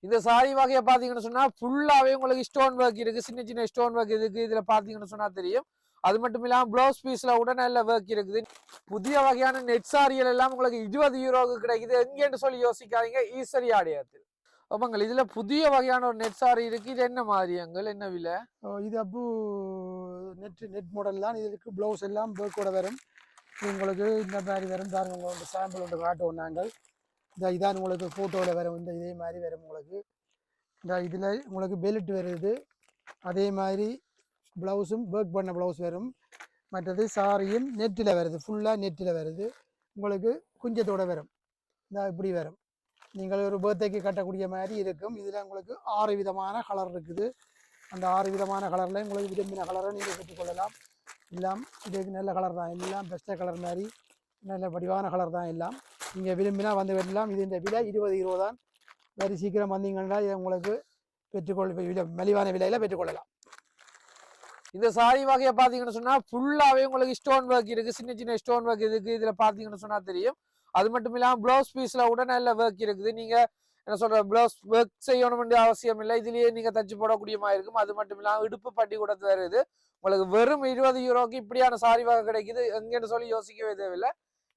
இந்த சாரி வகையை பாத்தீங்கன்னு சொன்னா ஃபுல்லாவே உங்களுக்கு ஸ்டோன் ஒர்க் இருக்கு, சின்ன சின்ன ஸ்டோன் ஒர்க் இருக்கு. இதுல பாத்தீங்கன்னு சொன்னா தெரியும். அது மட்டும் இல்லாம பிளவுஸ் பீஸ்ல கூட நல்ல ஒர்க் இருக்குது. புதிய வகையான நெட் சாரிகள் எல்லாம் உங்களுக்கு 20 யூரோக்கு கிடைக்குது. எங்கன்னு சொல்லி யோசிக்காதீங்க, ஈஸ்வரி ஆடையத்தில். ஆமாங்க, இதுல புதிய வகையான ஒரு நெட் சாரி இருக்கு. இது என்ன மாதிரி அங்கள், என்ன விலை? இது அப்போ நெட் மாடல் தான். இதுக்கு ப்ளவுஸ் எல்லாம் ஒர்க்கோட வரும். உங்களுக்கு இந்த மாதிரி வரும் பாருங்க. உங்களுக்கு சாம்பிள் ஒன்று காட்டுவோம் நாங்கள். இதான் உங்களுக்கு ஃபோட்டோவில் வரும். இதே மாதிரி வரும் உங்களுக்கு. இதில் உங்களுக்கு பெல்ட் வருது. அதே மாதிரி ப்ளவுஸும் ஒர்க் பண்ண ப்ளவுஸ் வரும். மற்றது சாரியும் நெட்டில் வருது, ஃபுல்லாக நெட்டில் வருது. உங்களுக்கு குஞ்சத்தோடு வரும். இப்படி வரும். நீங்கள் ஒரு பர்த்டேக்கு கட்டக்கூடிய மாதிரி இருக்கும். இதில் உங்களுக்கு 6 விதமான கலர் இருக்குது. அந்த 6 விதமான கலரில் உங்களுக்கு விரும்பின கலரை நீங்கள் பெற்றுக்கொள்ளலாம். எல்லாம் இதுக்கு நல்ல கலர் தான், எல்லாம் பெஸ்ட்டாக கலர் மாதிரி நல்ல வடிவான கலர் தான் எல்லாம். நீங்கள் விரும்பினா வந்து வரலாம். இது இந்த விலை 20 யூரோ தான். very சீக்கிரம் வந்தீங்கன்னா இதை உங்களுக்கு மலிவான விலையில் பெற்றுக்கொள்ளலாம். இந்த சாரி வகையை பாத்தீங்கன்னு சொன்னா ஃபுல்லாவே உங்களுக்கு ஸ்டோன் ஒர்க் இருக்கு, சின்ன சின்ன ஸ்டோன் ஒர்க் இருக்கு. இதுல பாத்தீங்கன்னு சொன்னா தெரியும். அது மட்டும் இல்லாம பிளவுஸ் பீஸ்ல கூட நல்ல ஒர்க் இருக்குது. நீங்க என்ன சொல்ற, பிளவுஸ் ஒர்க் செய்யணும் வேண்டிய அவசியம் இல்லை, இதுலயே நீங்க தச்சு போடக்கூடிய மாதிரி இருக்கும். அது மட்டும் இல்லாம இடுப்பு பட்டி கூட வருது. உங்களுக்கு வெறும் 20 யூரோக்கு இப்படியான சாரி வகை கிடைக்குது. எங்கன்னு சொல்லி யோசிக்கவே தேவையில்லை.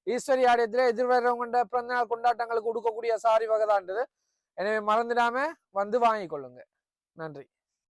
ஈஸ்வரி ஆலயத்துல எதிர்வரவங்க பிறந்த நாள் கொண்டாட்டங்களுக்கு கொடுக்கக்கூடிய சாரி வகை தான். எனவே மறந்துடாம வந்து வாங்கிக்கொள்ளுங்க. நன்றி.